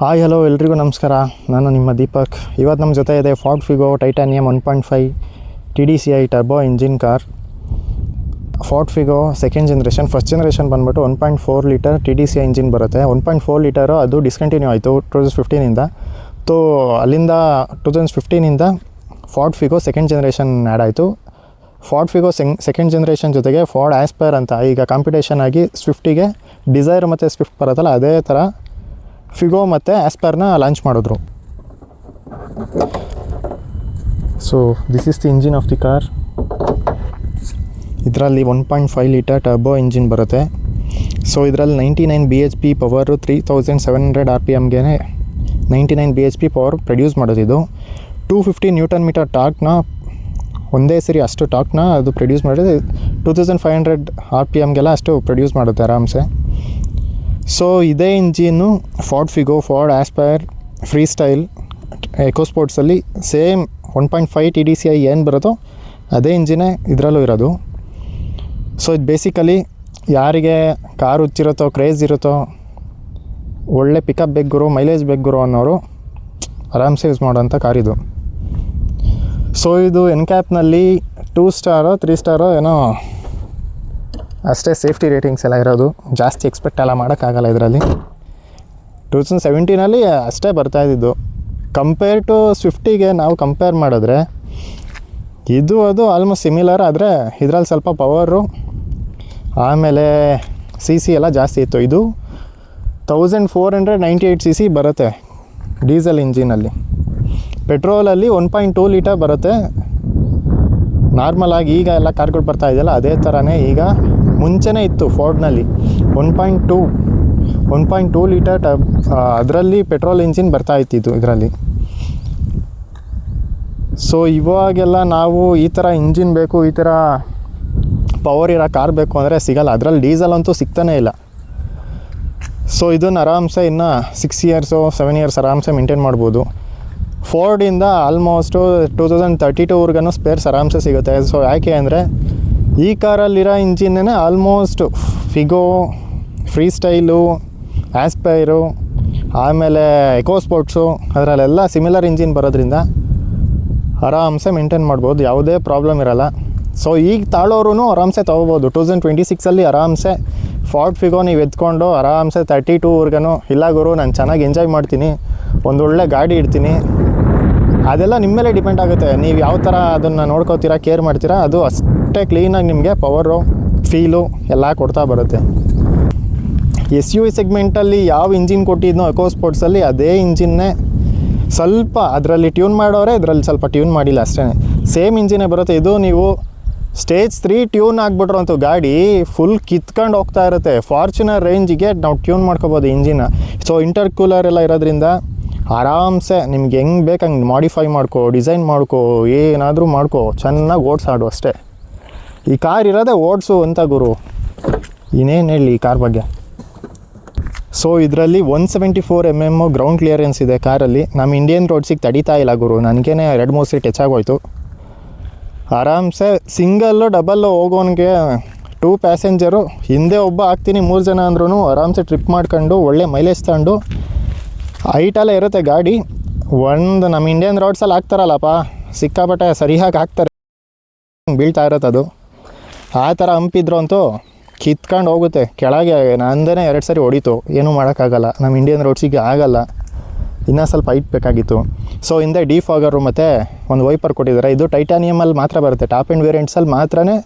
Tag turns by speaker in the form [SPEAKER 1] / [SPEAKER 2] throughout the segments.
[SPEAKER 1] Hi hello ಎಲ್ರಿಗೂ ನಮಸ್ಕಾರ. ನಾನು ನಿಮ್ಮ ದೀಪಕ್. ಇವತ್ತು ನಮ್ಮ ಜೊತೆ ಇದೆ Ford Figo titanium 1.5 TDCI turbo engine car. Ford Figo second generation. First generation ಬಂದುಬಿಟ್ಟು 1.4 ಲೀಟರ್ TDCI ಇಂಜಿನ್ ಬರುತ್ತೆ. 1.4 ಲೀಟರು ಅದು ಡಿಸ್ಕಂಟಿನ್ಯೂ ಆಯಿತು 2015ಇಂದ. ತೋ ಅಲ್ಲಿಂದ 2015ಇಂದ Ford Figo second generation add ಆಯಿತು. ಫಾರ್ಡ್ ಫಿಗೋ ಸೆಕೆಂಡ್ ಜನ್ರೇಷನ್ ಜೊತೆಗೆ ಫಾರ್ಡ್ ಆಸ್ಪೈರ್ ಅಂತ ಈಗ ಕಾಂಪಿಟೇಷನ್ ಆಗಿ ಸ್ವಿಫ್ಟಿಗೆ ಡಿಸೈರ್ ಮತ್ತು ಸ್ವಿಫ್ಟ್ ಬರುತ್ತಲ್ಲ, ಅದೇ ಥರ ಫಿಗೋ ಮತ್ತು ಆಸ್ಪೈರ್ನ ಲಾಂಚ್ ಮಾಡಿದ್ರು. So this is the engine of the car. ಇದರಲ್ಲಿ 1.5 ಲೀಟರ್ ಟರ್ಬೋ ಇಂಜಿನ್ ಬರುತ್ತೆ. ಸೊ ಇದರಲ್ಲಿ 99 BHP ಪವರು, 3700 RPMಗೆ 99 BHP ಪವರ್ ಪ್ರೊಡ್ಯೂಸ್ ಮಾಡೋದಿದು. 250 ನ್ಯೂಟನ್ ಮೀಟರ್ ಟಾರ್ಕ್ನ ಒಂದೇ ಸರಿ ಅಷ್ಟು ಟಾರ್ಕ್ನ ಅದು ಪ್ರೊಡ್ಯೂಸ್ ಮಾಡಿದ್ರೆ 2500 RPMಗೆಲ್ಲ ಅಷ್ಟು ಪ್ರೊಡ್ಯೂಸ್ ಮಾಡುತ್ತೆ ಆರಾಮ್ಸೆ. ಸೊ ಇದೇ engine Ford Figo, Ford Aspire, Freestyle, ಎಕೋಸ್ಪೋರ್ಟ್ಸಲ್ಲಿ ಸೇಮ್ 1.5 TDCI ಏನು ಬರುತ್ತೋ ಅದೇ ಇಂಜಿನೇ ಇದರಲ್ಲೂ ಇರೋದು. ಸೊ ಇದು ಬೇಸಿಕಲಿ ಯಾರಿಗೆ ಕಾರ್ ಹುಚ್ಚಿರುತ್ತೋ, ಕ್ರೇಜ್ ಇರುತ್ತೋ, ಒಳ್ಳೆ ಪಿಕಪ್ ಬೇಕು, ಮೈಲೇಜ್ ಬೇಕು ಅನ್ನೋರು ಆರಾಮ್ಸೆ ಯೂಸ್ ಮಾಡೋಂಥ ಕಾರ್ ಇದು. ಸೊ ಇದು ಎನ್ಕ್ಯಾಪ್ನಲ್ಲಿ 2 ಸ್ಟಾರೋ 3 ಸ್ಟಾರೋ ಏನೋ ಅಷ್ಟೇ ಸೇಫ್ಟಿ ರೇಟಿಂಗ್ಸ್ ಎಲ್ಲ ಇರೋದು. ಜಾಸ್ತಿ ಎಕ್ಸ್ಪೆಕ್ಟ್ ಎಲ್ಲ ಮಾಡೋಕ್ಕಾಗಲ್ಲ ಇದರಲ್ಲಿ. 2017 ಅಷ್ಟೇ ಬರ್ತಾಯಿದ್ದು. ಕಂಪೇರ್ ಟು ಸ್ವಿಫ್ಟಿಗೆ ನಾವು ಕಂಪೇರ್ ಮಾಡಿದ್ರೆ ಇದು ಅದು ಆಲ್ಮೋಸ್ಟ್ ಸಿಮಿಲರ್. ಆದರೆ ಇದರಲ್ಲಿ ಸ್ವಲ್ಪ ಪವರು ಆಮೇಲೆ CC ಎಲ್ಲ ಜಾಸ್ತಿ ಇತ್ತು. ಇದು 1498 CC ಬರುತ್ತೆ ಡೀಸೆಲ್ ಇಂಜಿನಲ್ಲಿ. ಪೆಟ್ರೋಲಲ್ಲಿ 1.2 ಲೀಟರ್ ಬರುತ್ತೆ ನಾರ್ಮಲಾಗಿ. ಈಗ ಎಲ್ಲ ಕಾರ್ಗಳು ಬರ್ತಾ ಇದೆಯಲ್ಲ ಅದೇ ಥರನೇ ಈಗ ಮುಂಚೆನೇ ಇತ್ತು ಫೋರ್ಡ್ನಲ್ಲಿ 1.2 ಲೀಟರ್ ಅದರಲ್ಲಿ ಪೆಟ್ರೋಲ್ ಇಂಜಿನ್ ಬರ್ತಾ ಇತ್ತಿದ್ದು ಇದರಲ್ಲಿ. ಸೊ ಇವಾಗೆಲ್ಲ ನಾವು ಈ ಥರ ಇಂಜಿನ್ ಬೇಕು, ಈ ಥರ ಪವರ್ ಇರೋ ಕಾರ್ ಬೇಕು ಅಂದರೆ ಸಿಗಲ್ಲ. ಅದರಲ್ಲಿ ಡೀಸೆಲ್ ಅಂತೂ ಸಿಗ್ತಾನೇ ಇಲ್ಲ. ಸೊ ಇದನ್ನು ಆರಾಮ್ಸೆ ಇನ್ನು 6 ಇಯರ್ಸು 7 ಇಯರ್ಸ್ ಆರಾಮ್ಸೆ ಮೇಂಟೈನ್ ಮಾಡ್ಬೋದು. ಫೋರ್ಡಿಂದ ಆಲ್ಮೋಸ್ಟು 2032ವರೆಗೂ ಸ್ಪೇರ್ಸ್ ಆರಾಮ್ಸೆ ಸಿಗುತ್ತೆ. ಸೊ ಯಾಕೆ ಅಂದರೆ ಈ ಕಾರಲ್ಲಿರೋ ಇಂಜಿನ್ನೇ ಆಲ್ಮೋಸ್ಟ್ ಫಿಗೋ, ಫ್ರೀ ಸ್ಟೈಲು, ಆಸ್ಪೈರು, ಆಮೇಲೆ ಎಕೋಸ್ಪೋರ್ಟ್ಸು ಅದರಲ್ಲೆಲ್ಲ ಸಿಮಿಲರ್ ಇಂಜಿನ್ ಬರೋದ್ರಿಂದ ಆರಾಮ್ಸೆ ಮೇಂಟೈನ್ ಮಾಡ್ಬೋದು, ಯಾವುದೇ ಪ್ರಾಬ್ಲಮ್ ಇರೋಲ್ಲ. ಸೊ ಈಗ ತಾಳೋರು ಆರಾಮ್ಸೆ ತೊಗೋಬೋದು. 2026 ಆರಾಮ್ಸೆ ಫಾರ್ಡ್ ಫಿಗೋ ನೀವು ಎತ್ಕೊಂಡು ಆರಾಮ್ಸೆ 32ವರೆಗೂ ಇಲ್ಲ ಗುರು ನಾನು ಚೆನ್ನಾಗಿ ಎಂಜಾಯ್ ಮಾಡ್ತೀನಿ, ಒಂದೊಳ್ಳೆ ಗಾಡಿ ಇಡ್ತೀನಿ, ಅದೆಲ್ಲ ನಿಮ್ಮ ಮೇಲೆ ಡಿಪೆಂಡ್ ಆಗುತ್ತೆ. ನೀವು ಯಾವ ಥರ ಅದನ್ನು ನೋಡ್ಕೋತೀರಾ, ಕೇರ್ ಮಾಡ್ತೀರಾ, ಅದು ಅಷ್ಟೇ ಕ್ಲೀನಾಗಿ ನಿಮಗೆ ಪವರು, ಫೀಲು ಎಲ್ಲ ಕೊಡ್ತಾ ಬರುತ್ತೆ. SUV ಸೆಗ್ಮೆಂಟಲ್ಲಿ ಯಾವ ಇಂಜಿನ್ ಕೊಟ್ಟಿದ್ನೋ ಎಕೋಸ್ಪೋರ್ಟ್ಸಲ್ಲಿ ಅದೇ ಇಂಜಿನ್ನೇ ಸ್ವಲ್ಪ ಅದರಲ್ಲಿ ಟ್ಯೂನ್ ಮಾಡೋರೆ, ಇದರಲ್ಲಿ ಸ್ವಲ್ಪ ಟ್ಯೂನ್ ಮಾಡಿಲ್ಲ ಅಷ್ಟೇ. ಸೇಮ್ ಇಂಜಿನೇ ಬರುತ್ತೆ. ಇದು ನೀವು ಸ್ಟೇಜ್ 3 ಟ್ಯೂನ್ ಆಗಿಬಿಟ್ರು ಅಂತೂ ಗಾಡಿ ಫುಲ್ ಕಿತ್ಕೊಂಡು ಹೋಗ್ತಾ ಇರುತ್ತೆ. ಫಾರ್ಚುನರ್ ರೇಂಜಿಗೆ ನಾವು ಟ್ಯೂನ್ ಮಾಡ್ಕೋಬೋದು ಇಂಜಿನ. ಸೊ ಇಂಟರ್ಕೂಲರ್ ಎಲ್ಲ ಇರೋದ್ರಿಂದ ಆರಾಮ್ಸೆ ನಿಮ್ಗೆ ಹೆಂಗೆ ಬೇಕು ಹಂಗೆ ಮಾಡಿಫೈ ಮಾಡ್ಕೋ, ಡಿಸೈನ್ ಮಾಡ್ಕೋ, ಏನಾದರೂ ಮಾಡ್ಕೋ, ಚೆನ್ನಾಗಿ ಓಡಿಸಾಡು ಅಷ್ಟೇ. ಈ ಕಾರ್ ಇರೋದೇ ಓಡಿಸು ಅಂತ ಗುರು, ಇನ್ನೇನು ಹೇಳಿ ಈ ಕಾರ್ ಬಗ್ಗೆ. ಸೊ ಇದರಲ್ಲಿ 174 mm ಗ್ರೌಂಡ್ ಕ್ಲಿಯರೆನ್ಸ್ ಇದೆ ಕಾರಲ್ಲಿ. ನಮ್ಮ ಇಂಡಿಯನ್ ರೋಡ್ಸಿಗೆ ತಡೀತಾ ಇಲ್ಲ ಗುರು, ನನಗೇನೆ 2-3 ಸೀಟ್ ಹೆಚ್ಚಾಗೋಯ್ತು. ಆರಾಮ್ಸೆ ಸಿಂಗಲ್ಲು ಡಬಲ್ಲು ಹೋಗೋನಿಗೆ 2 ಪ್ಯಾಸೆಂಜರು, ಹಿಂದೆ ಒಬ್ಬ ಹಾಕ್ತೀನಿ 3 ಜನ ಅಂದ್ರೂ ಆರಾಮ್ಸೆ ಟ್ರಿಪ್ ಮಾಡ್ಕೊಂಡು ಒಳ್ಳೆ ಮೈಲೇಜ್ ತಗೊಂಡು ಹೈಟಲ್ಲೇ ಇರುತ್ತೆ ಗಾಡಿ. ಒಂದು ನಮ್ಮ ಇಂಡಿಯನ್ ರೋಡ್ಸಲ್ಲಿ ಹಾಕ್ತಾರಲ್ಲಪ್ಪ ಸಿಕ್ಕಾಪಟ್ಟೆ ಸರಿಯಾಗಿ ಹಾಕ್ತಾರೆ, ಬೀಳ್ತಾ ಇರುತ್ತೆ ಅದು. ಆ ಥರ ಹಂಪಿದ್ರು ಅಂತೂ ಕಿತ್ಕೊಂಡು ಹೋಗುತ್ತೆ ಕೆಳಗೆ. ನಂದೇ 2 ಸರಿ ಹೊಡಿತು, ಏನೂ ಮಾಡೋಕ್ಕಾಗಲ್ಲ, ನಮ್ಮ ಇಂಡಿಯನ್ ರೋಡ್ಸಿಗೆ ಆಗಲ್ಲ, ಇನ್ನೂ ಸ್ವಲ್ಪ ಹೈಟ್ ಬೇಕಾಗಿತ್ತು. ಸೊ ಹಿಂದೆ ಡಿಫಾಗರು ಮತ್ತು ಒಂದು ವೈಪರ್ ಕೊಟ್ಟಿದ್ದಾರೆ. ಇದು ಟೈಟಾನಿಯಮಲ್ಲಿ ಮಾತ್ರ ಬರುತ್ತೆ, ಟಾಪ್ ಆ್ಯಂಡ್ ವೇರಿಯಂಟ್ಸಲ್ಲಿ ಮಾತ್ರನೇ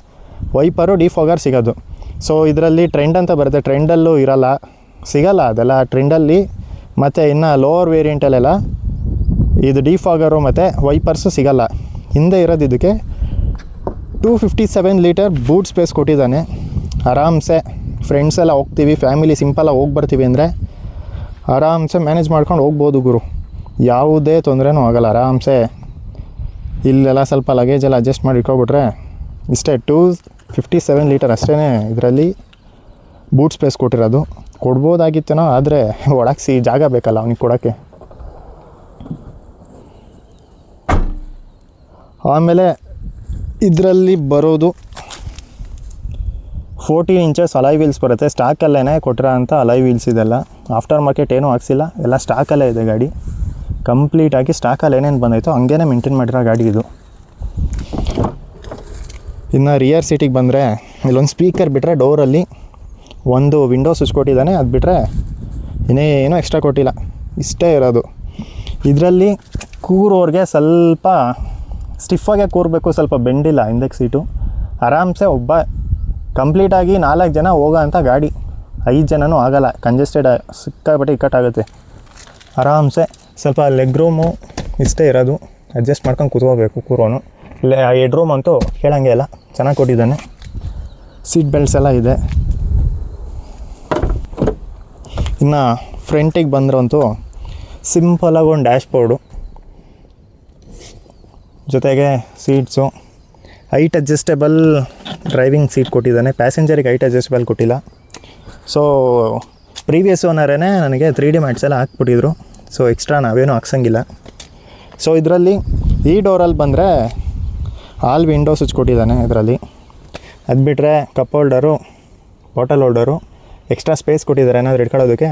[SPEAKER 1] ವೈಪರು ಡಿಫಾಗರ್ ಸಿಗೋದು. ಸೊ ಇದರಲ್ಲಿ ಟ್ರೆಂಡ್ ಅಂತ ಬರುತ್ತೆ, ಟ್ರೆಂಡಲ್ಲೂ ಇರೋಲ್ಲ, ಸಿಗೋಲ್ಲ ಅದೆಲ್ಲ ಟ್ರೆಂಡಲ್ಲಿ. ಮತ್ತು ಇನ್ನು ಲೋವರ್ ವೇರಿಯಂಟಲ್ಲೆಲ್ಲ ಇದು ಡಿಫಾಗರು ಮತ್ತು ವೈಪರ್ಸು ಸಿಗೋಲ್ಲ. ಹಿಂದೆ ಇರೋದು ಇದಕ್ಕೆ 257 ಲೀಟರ್ ಬೂಟ್ ಸ್ಪೇಸ್ ಕೊಟ್ಟಿದ್ದಾನೆ. ಆರಾಮ್ಸೆ ಫ್ರೆಂಡ್ಸ್ ಎಲ್ಲ ಹೋಗ್ತೀವಿ, ಫ್ಯಾಮಿಲಿ ಸಿಂಪಲಾಗಿ ಹೋಗಿ ಬರ್ತೀವಿ ಅಂದರೆ ಆರಾಮ್ಸೆ ಮ್ಯಾನೇಜ್ ಮಾಡ್ಕೊಂಡು ಹೋಗ್ಬೋದು ಗುರು, ಯಾವುದೇ ತೊಂದರೆನೂ ಆಗೋಲ್ಲ. ಆರಾಮ್ಸೆ ಇಲ್ಲೆಲ್ಲ ಸ್ವಲ್ಪ ಲಗೇಜೆಲ್ಲ ಅಡ್ಜಸ್ಟ್ ಮಾಡಿ ಇಟ್ಕೊಬಿಟ್ರೆ ಇಷ್ಟೇ. 257 ಲೀಟರ್ ಅಷ್ಟೇ ಇದರಲ್ಲಿ ಬೂಟ್ ಸ್ಪೇಸ್ ಕೊಟ್ಟಿರೋದು. ಕೊಡ್ಬೋದಾಗಿತ್ತೇನೋ, ಆದರೆ ಒಳಗೆ ಜಾಗ ಬೇಕಲ್ಲ ಅವನಿಗೆ ಕೊಡೋಕ್ಕೆ. ಆಮೇಲೆ ಇದರಲ್ಲಿ ಬರೋದು 14 ಇಂಚಸ್ ಅಲಾಯ್ ವೀಲ್ಸ್ ಬರುತ್ತೆ. ಸ್ಟಾಕಲ್ಲೇ ಕೊಟ್ಟಿರೋ ಅಂಥ ಅಲಾಯ್ ವೀಲ್ಸ್ ಇದೆಲ್ಲ. ಆಫ್ಟರ್ ಮಾರ್ಕೆಟ್ ಏನೂ ಹಾಕ್ಸಿಲ್ಲ, ಎಲ್ಲ ಸ್ಟಾಕಲ್ಲೇ ಇದೆ ಗಾಡಿ. ಕಂಪ್ಲೀಟಾಗಿ ಸ್ಟಾಕಲ್ಲಿ ಏನೇನು ಬಂದೈತೋ ಹಂಗೇ ಮೇಂಟೈನ್ ಮಾಡಿರೋ ಗಾಡಿ ಇದು. ಇನ್ನು ರಿಯರ್ ಸೀಟಿಗೆ ಬಂದರೆ ಇಲ್ಲೊಂದು ಸ್ಪೀಕರ್ ಬಿಟ್ಟರೆ ಡೋರಲ್ಲಿ ಒಂದು ವಿಂಡೋ ಸ್ವಿಚ್ ಕೊಟ್ಟಿದ್ದಾನೆ. ಅದು ಬಿಟ್ಟರೆ ಇನ್ನೇನೂ ಎಕ್ಸ್ಟ್ರಾ ಕೊಟ್ಟಿಲ್ಲ, ಇಷ್ಟೇ ಇರೋದು. ಇದರಲ್ಲಿ ಕೂರೋರಿಗೆ ಸ್ವಲ್ಪ ಸ್ಟಿಫಾಗೆ ಕೂರಬೇಕು, ಸ್ವಲ್ಪ ಬೆಂಡಿಲ್ಲ ಹಿಂದಕ್ಕೆ ಸೀಟು. ಆರಾಮ್ಸೆ ಒಬ್ಬ ಕಂಪ್ಲೀಟಾಗಿ 4 ಜನ ಹೋಗೋ ಅಂಥ ಗಾಡಿ. 5 ಜನನೂ ಆಗೋಲ್ಲ, ಕಂಜೆಸ್ಟೆಡ್ ಸಿಕ್ಕಾಪಟ್ಟೆ ಇಕ್ಕಟ್ಟಾಗುತ್ತೆ. ಆರಾಮ್ಸೆ ಸ್ವಲ್ಪ ಲೆಗ್ ರೂಮು ಇಷ್ಟೇ ಇರೋದು, ಅಡ್ಜಸ್ಟ್ ಮಾಡ್ಕೊಂಡು ಕೂತ್ಕೋಬೇಕು ಕೂರೋನು. ಹೆಡ್ ರೂಮ್ ಅಂತೂ ಕೇಳಂಗೆ ಇಲ್ಲ, ಚೆನ್ನಾಗಿ ಕೊಟ್ಟಿದ್ದಾನೆ. ಸೀಟ್ ಬೆಲ್ಟ್ಸ್ ಎಲ್ಲ ಇದೆ. ಇನ್ನು ಫ್ರಂಟಿಗೆ ಬಂದ್ರಂತೂ ಸಿಂಪಲಾಗಿ ಒಂದು ಡ್ಯಾಶ್ ಬೋರ್ಡು, ಜೊತೆಗೆ seats, height adjustable driving seat ಕೊಟ್ಟಿದ್ದಾನೆ. ಪ್ಯಾಸೆಂಜರಿಗೆ ಹೈಟ್ ಅಡ್ಜಸ್ಟೇಬಲ್ ಕೊಟ್ಟಿಲ್ಲ. ಸೊ ಪ್ರೀವಿಯಸ್ ಓನರೇ ನನಗೆ 3D ಮ್ಯಾಟ್ಸ್ ಎಲ್ಲ ಹಾಕ್ಬಿಟ್ಟಿದ್ರು. ಸೊ ಎಕ್ಸ್ಟ್ರಾ ನಾವೇನು ಹಾಕ್ಸಂಗಿಲ್ಲ. ಸೊ ಇದರಲ್ಲಿ ಈ ಡೋರಲ್ಲಿ ಬಂದರೆ ಆಲ್ ವಿಂಡೋ ಸ್ವಿಚ್ ಕೊಟ್ಟಿದ್ದಾನೆ ಇದರಲ್ಲಿ. ಅದು ಬಿಟ್ಟರೆ cup holder, bottle holder, extra space ಕೊಟ್ಟಿದ್ದಾರೆ ಏನಾದರೂ ಇಟ್ಕೊಳ್ಳೋದಕ್ಕೆ.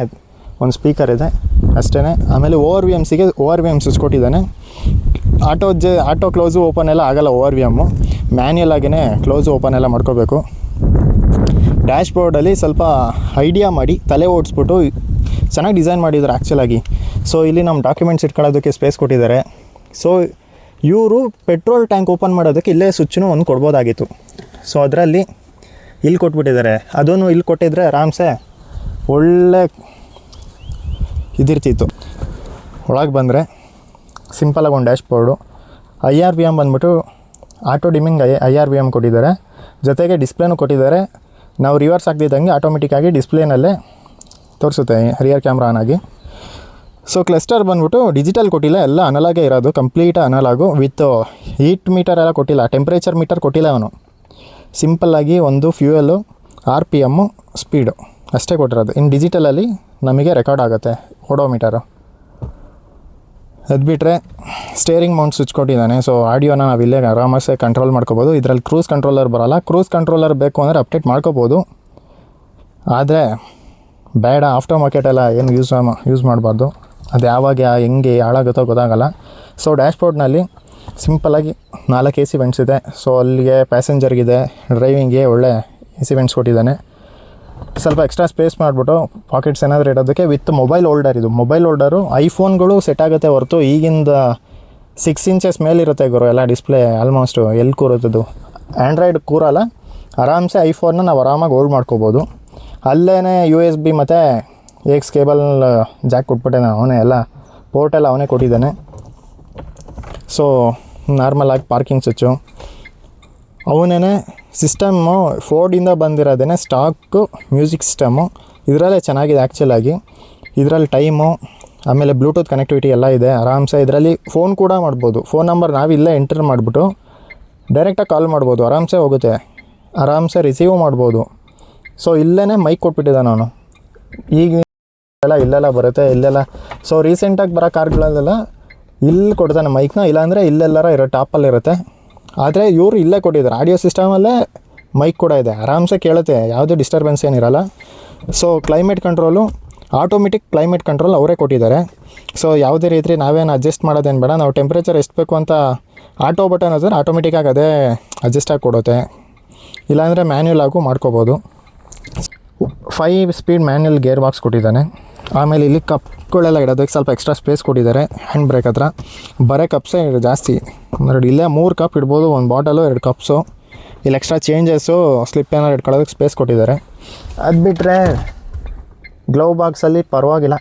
[SPEAKER 1] ಒಂದು ಸ್ಪೀಕರ್ ಇದೆ ಅಷ್ಟೇ. ಆಮೇಲೆ ಓವರ್ ವಿ ಎಮ್ ಸ್ವಿಚ್ ಕೊಟ್ಟಿದ್ದಾನೆ. ಆಟೋ ಕ್ಲೋಸು ಓಪನ್ ಎಲ್ಲ ಆಗೋಲ್ಲ. ಓವರ್ ವಿ ಎಮ್ಮು ಮ್ಯಾನ್ಯಲ್ ಆಗಿಯೇ ಕ್ಲೋಸು ಓಪನ್ ಎಲ್ಲ ಮಾಡ್ಕೋಬೇಕು. ಡ್ಯಾಶ್ ಬೋರ್ಡಲ್ಲಿ ಸ್ವಲ್ಪ ಐಡಿಯಾ ಮಾಡಿ ತಲೆ ಓಡಿಸ್ಬಿಟ್ಟು ಚೆನ್ನಾಗಿ ಡಿಸೈನ್ ಮಾಡಿದ್ದಾರೆ ಆ್ಯಕ್ಚುಲಾಗಿ. ಸೊ ಇಲ್ಲಿ ನಮ್ಮ ಡಾಕ್ಯುಮೆಂಟ್ಸ್ ಇಟ್ಕೊಳ್ಳೋದಕ್ಕೆ ಸ್ಪೇಸ್ ಕೊಟ್ಟಿದ್ದಾರೆ. ಸೊ ಇವರು ಪೆಟ್ರೋಲ್ ಟ್ಯಾಂಕ್ ಓಪನ್ ಮಾಡೋದಕ್ಕೆ ಇಲ್ಲೇ ಸ್ವಿಚ್ಚೂ ಒಂದು ಕೊಡ್ಬೋದಾಗಿತ್ತು. ಸೊ ಅದರಲ್ಲಿ ಇಲ್ಲಿ ಕೊಟ್ಬಿಟ್ಟಿದ್ದಾರೆ. ಅದನ್ನು ಇಲ್ಲಿ ಕೊಟ್ಟಿದ್ರೆ ಆರಾಮ್ಸೆ ಒಳ್ಳೆ ಇದಿರ್ತಿತ್ತು. ಒಳಗೆ ಬಂದರೆ ಸಿಂಪಲಾಗಿ ಒಂದು ಡ್ಯಾಶ್ ಬೋರ್ಡು, IRVM ಬಂದ್ಬಿಟ್ಟು ಆಟೋ ಡಿಮ್ಮಿಂಗ್ IRVM ಕೊಟ್ಟಿದ್ದಾರೆ. ಜೊತೆಗೆ ಡಿಸ್ಪ್ಲೇನೂ ಕೊಟ್ಟಿದ್ದಾರೆ. ನಾವು ರಿವರ್ಸ್ ಆಗ್ತಿದ್ದಂಗೆ ಆಟೋಮೆಟಿಕ್ಕಾಗಿ ಡಿಸ್ಪ್ಲೇನಲ್ಲೇ ತೋರಿಸುತ್ತೆ ರಿಯರ್ ಕ್ಯಾಮ್ರಾ ಆನ್ ಆಗಿ. ಸೊ ಕ್ಲಸ್ಟರ್ ಬಂದ್ಬಿಟ್ಟು ಡಿಜಿಟಲ್ ಕೊಟ್ಟಿಲ್ಲ, ಎಲ್ಲ ಅನಲಾಗೇ ಇರೋದು, complete analog with heat meter ಎಲ್ಲ ಕೊಟ್ಟಿಲ್ಲ, ಟೆಂಪ್ರೇಚರ್ ಮೀಟರ್ ಕೊಟ್ಟಿಲ್ಲ ಅವನು. ಸಿಂಪಲ್ಲಾಗಿ ಒಂದು ಫ್ಯೂಯಲು, RPM, ಸ್ಪೀಡು ಅಷ್ಟೇ ಕೊಟ್ಟಿರೋದು. ಇನ್ನು ಡಿಜಿಟಲಲ್ಲಿ ನಮಗೆ ರೆಕಾರ್ಡ್ ಆಗುತ್ತೆ ಓಡೋಮೀಟರು. ಅದು ಬಿಟ್ಟರೆ ಸ್ಟೇರಿಂಗ್ ಮೌಂಟ್ ಸ್ವಿಚ್ ಕೊಟ್ಟಿದ್ದಾನೆ. ಸೊ ಆಡಿಯೋನ ನಾವು ಇಲ್ಲೇ ಆರಾಮಸೆ ಕಂಟ್ರೋಲ್ ಮಾಡ್ಕೋಬೋದು. ಇದರಲ್ಲಿ ಕ್ರೂಸ್ ಕಂಟ್ರೋಲರ್ ಬರೋಲ್ಲ. ಕ್ರೂಸ್ ಕಂಟ್ರೋಲರ್ ಬೇಕು ಅಂದರೆ ಅಪ್ಡೇಟ್ ಮಾಡ್ಕೋಬೋದು, ಆದರೆ ಬೇಡ. ಆಫ್ಟರ್ ಮಾರ್ಕೆಟೆಲ್ಲ ಏನು ಯೂಸ್ ಮಾಡಬಾರ್ದು. ಅದು ಯಾವಾಗ ಹೆಂಗೆ ಹಾಳಾಗುತ್ತೋ ಗೊತ್ತಾಗಲ್ಲ. ಸೊ ಡ್ಯಾಶ್ ಬೋರ್ಡ್ನಲ್ಲಿ ಸಿಂಪಲಾಗಿ 4 AC ವೆಂಟ್ಸ್ ಇದೆ. ಸೊ ಅಲ್ಲಿಗೆ ಪ್ಯಾಸೆಂಜರ್ಗಿದೆ, ಡ್ರೈವಿಂಗ್ಗೆ ಒಳ್ಳೆ AC ವೆಂಟ್ಸ್ ಕೊಟ್ಟಿದ್ದಾನೆ. ಸ್ವಲ್ಪ ಎಕ್ಸ್ಟ್ರಾ ಸ್ಪೇಸ್ ಮಾಡಿಬಿಟ್ಟು ಪಾಕೆಟ್ಸ್ ಏನಾದರೂ ಇಡೋದಕ್ಕೆ ವಿತ್ ಮೊಬೈಲ್ ಹೋಲ್ಡರ್. ಇದು ಮೊಬೈಲ್ ಹೋಲ್ಡರು ಐಫೋನ್ಗಳು ಸೆಟ್ ಆಗುತ್ತೆ ಹೊರತು ಈಗಿಂದ 6 ಇಂಚಸ್ ಮೇಲಿರುತ್ತೆ ಗುರು ಎಲ್ಲ ಡಿಸ್ಪ್ಲೇ. ಆಲ್ಮೋಸ್ಟು ಎಲ್ಲಿ ಕೂರುತ್ತದು, ಆ್ಯಂಡ್ರಾಯ್ಡ್ ಕೂರಲ್ಲ. ಆರಾಮ್ಸೆ ಐಫೋನ್ನ ನಾವು ಆರಾಮಾಗಿ ಹೋಲ್ಡ್ ಮಾಡ್ಕೋಬೋದು. ಅಲ್ಲೇ USB ಮತ್ತು AX ಕೇಬಲ್ ಜಾಕ್ ಕೊಟ್ಬಿಟ್ಟೆ ಅವನೇ, ಎಲ್ಲ ಪೋರ್ಟೆಲ್ಲ ಅವನೇ ಕೊಟ್ಟಿದ್ದಾನೆ. ಸೊ ನಾರ್ಮಲಾಗಿ ಪಾರ್ಕಿಂಗ್ ಸ್ವಿಚ್ಚು ಅವನೇ. ಸಿಸ್ಟಮ್ಮು ಫೋರ್ಡಿಂದ ಬಂದಿರೋದೇ ಸ್ಟಾಕು ಮ್ಯೂಸಿಕ್ ಸಿಸ್ಟಮ್ಮು. ಇದರಲ್ಲೇ ಚೆನ್ನಾಗಿದೆ ಆ್ಯಕ್ಚುಲಾಗಿ. ಇದರಲ್ಲಿ ಟೈಮು, ಆಮೇಲೆ ಬ್ಲೂಟೂತ್ ಕನೆಕ್ಟಿವಿಟಿ ಎಲ್ಲ ಇದೆ. ಆರಾಮ್ಸೆ ಇದರಲ್ಲಿ ಫೋನ್ ಕೂಡ ಮಾಡ್ಬೋದು. ಫೋನ್ ನಂಬರ್ ನಾವಿಲ್ಲೇ ಎಂಟರ್ ಮಾಡಿಬಿಟ್ಟು ಡೈರೆಕ್ಟಾಗಿ ಕಾಲ್ ಮಾಡ್ಬೋದು, ಆರಾಮ್ಸೆ ಹೋಗುತ್ತೆ. ಆರಾಮ್ಸೆ ರಿಸೀವ್ ಮಾಡ್ಬೋದು. ಸೊ ಇಲ್ಲೇ ಮೈಕ್ ಕೊಟ್ಬಿಟ್ಟಿದ್ದಾನೆ ಅವನು. ಈಗ ಇಲ್ಲೆಲ್ಲ ಬರುತ್ತೆ, ಇಲ್ಲೆಲ್ಲ. ಸೊ ರೀಸೆಂಟಾಗಿ ಬರೋ ಕಾರ್ಗಳಲ್ಲೆಲ್ಲ ಇಲ್ಲಿ ಕೊಡ್ತಾನೆ ಮೈಕ್ನ, ಇಲ್ಲಾಂದರೆ ಇಲ್ಲೆಲ್ಲರ ಇರೋ ಟಾಪಲ್ಲಿರುತ್ತೆ. ಆದರೆ ಇವರು ಇಲ್ಲೇ ಕೊಟ್ಟಿದ್ದಾರೆ. ಆಡಿಯೋ ಸಿಸ್ಟಮಲ್ಲೇ ಮೈಕ್ ಕೂಡ ಇದೆ, ಆರಾಮ್ಸೆ ಕೇಳುತ್ತೆ, ಯಾವುದೇ ಡಿಸ್ಟರ್ಬೆನ್ಸ್ ಏನಿರಲ್ಲ. So climate control, automatic climate control ಅವರೇ ಕೊಟ್ಟಿದ್ದಾರೆ. ಸೊ ಯಾವುದೇ ರೀತಿ ನಾವೇನು ಅಡ್ಜಸ್ಟ್ ಮಾಡೋದೇನು ಬೇಡ. ನಾವು ಟೆಂಪ್ರೇಚರ್ ಎಷ್ಟು ಬೇಕು ಅಂತ ಆಟೋ ಬಟನ್ ಆದರೆ ಆಟೋಮೆಟಿಕ್ಕಾಗಿ ಅದೇ ಅಡ್ಜಸ್ಟಾಗಿ ಕೊಡುತ್ತೆ. ಇಲ್ಲಾಂದರೆ ಮ್ಯಾನ್ಯುಯಲ್ ಆಗು ಮಾಡ್ಕೋಬೋದು. 5 ಸ್ಪೀಡ್ ಮ್ಯಾನ್ಯುಯಲ್ ಗೇರ್ ಬಾಕ್ಸ್ ಕೊಟ್ಟಿದ್ದಾನೆ. ಆಮೇಲೆ ಇಲ್ಲಿ ಕಪ್ಗಳೆಲ್ಲ ಇಡೋದಕ್ಕೆ ಸ್ವಲ್ಪ ಎಕ್ಸ್ಟ್ರಾ ಸ್ಪೇಸ್ ಕೊಟ್ಟಿದ್ದಾರೆ. ಹ್ಯಾಂಡ್ ಬ್ರೇಕ್ ಹತ್ರ ಬರೇ ಕಪ್ಸೇ ಜಾಸ್ತಿ. ನೋಡಿ ಇಲ್ಲೇ 3 ಕಪ್ ಇಡ್ಬೋದು, ಒಂದು ಬಾಟಲು 2 ಕಪ್ಸು. ಇಲ್ಲಿ ಎಕ್ಸ್ಟ್ರಾ ಚೇಂಜಸ್ಸು, ಸ್ಲಿಪ್ ಏನಾರು ಇಟ್ಕೊಳ್ಳೋದಕ್ಕೆ ಸ್ಪೇಸ್ ಕೊಟ್ಟಿದ್ದಾರೆ. ಅದು ಬಿಟ್ಟರೆ ಗ್ಲೌ ಬಾಕ್ಸಲ್ಲಿ ಪರವಾಗಿಲ್ಲ,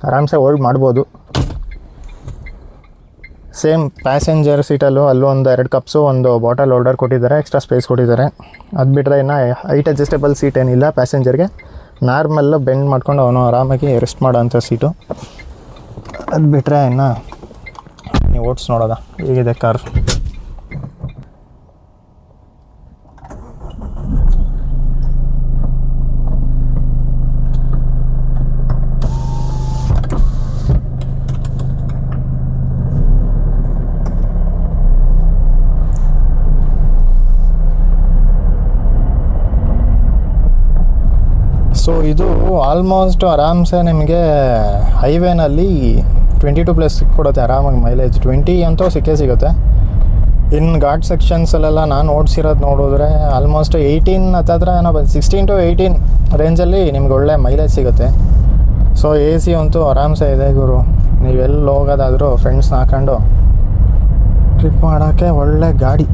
[SPEAKER 1] ಆರಾಮ್ಸೆ ಹೋಲ್ಡ್ ಮಾಡ್ಬೋದು. ಸೇಮ್ ಪ್ಯಾಸೆಂಜರ್ ಸೀಟಲ್ಲೂ ಅಲ್ಲೂ ಒಂದು 2 ಕಪ್ಸು, ಒಂದು ಬಾಟಲ್ ಹೋಲ್ಡರ್ ಕೊಟ್ಟಿದ್ದಾರೆ, ಎಕ್ಸ್ಟ್ರಾ ಸ್ಪೇಸ್ ಕೊಟ್ಟಿದ್ದಾರೆ. ಅದು ಬಿಟ್ಟರೆ ಇನ್ನು ಹೈಟ್ ಅಡ್ಜಸ್ಟೇಬಲ್ ಸೀಟ್ ಏನಿಲ್ಲ ಪ್ಯಾಸೆಂಜರ್ಗೆ. ನಾರ್ಮಲ್ಲು ಬೆಂಡ್ ಮಾಡ್ಕೊಂಡು ಅವನು ಆರಾಮಾಗಿ ರೆಸ್ಟ್ ಮಾಡೋ ಅಂಥ ಸೀಟು. ಅದು ಬಿಟ್ಟರೆ ಇನ್ನು ನೀವು ಓಡಿಸಿ ನೋಡೋದ ಹೇಗಿದೆ ಕಾರ್. ಸೊ ಇದು ಆಲ್ಮೋಸ್ಟ್ ಆರಾಮ್ಸೆ ನಿಮಗೆ ಹೈವೇನಲ್ಲಿ 22+ ಸಿಕ್ಬಿಡುತ್ತೆ ಆರಾಮಾಗಿ ಮೈಲೇಜ್. 20 ಅಂತೂ ಸಿಕ್ಕೇ ಸಿಗುತ್ತೆ. ಇನ್ನು ಘಾಟ್ ಸೆಕ್ಷನ್ಸಲ್ಲೆಲ್ಲ ನಾನು ಓಡಿಸಿರೋದು ನೋಡಿದ್ರೆ ಆಲ್ಮೋಸ್ಟ್ 18 ಹತ್ತತ್ರ ಏನೋ 16 to 18 ರೇಂಜಲ್ಲಿ ನಿಮ್ಗೆ ಒಳ್ಳೆ ಮೈಲೇಜ್ ಸಿಗುತ್ತೆ. ಸೊ ಎ ಸಿ ಅಂತೂ ಆರಾಮ್ಸೆ ಇದೆ ಗುರು. ನೀವೆಲ್ಲಿ ಹೋಗೋದಾದರೂ ಫ್ರೆಂಡ್ಸ್ನ ಹಾಕೊಂಡು ಟ್ರಿಪ್ ಮಾಡೋಕ್ಕೆ ಒಳ್ಳೆ ಗಾಡಿ.